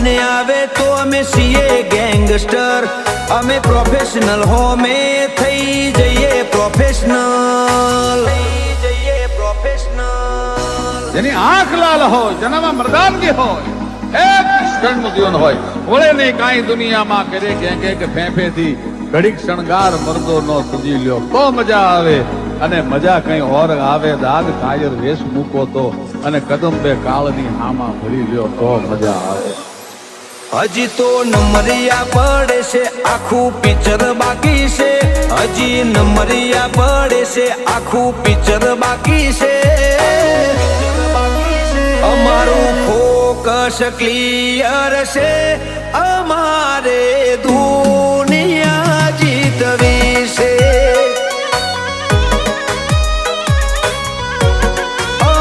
લઈને આવે તો અમે છીએ ગેંગસ્ટર, અમે પ્રોફેશનલ હો મે થઈ જઈએ પ્રોફેશનલ, જેની આંખ લાલ હોય, જેનામાં મર્દાનગી હોય, એક ક્ષણ જીવન હોય, વળે નહીં કાંઈ દુનિયામાં કરે કે ફેંફેથી ઘડીક શણગાર મરદો નો સજી લ્યો તો મજા આવે, અને મજા કઈ ઓર આવે દાગ કાયર વેશ મૂકો તો, અને કદમ બે કાળની હામાં ભરી લ્યો તો મજા આવે. હજી તો નમરિયા પડે છે, આખું પિક્ચર બાકી છે, હજી નમરિયા પડે છે, આખું પિક્ચર બાકી છે. અમારું ફોકસ ક્લિયર છે, અમારે દૂર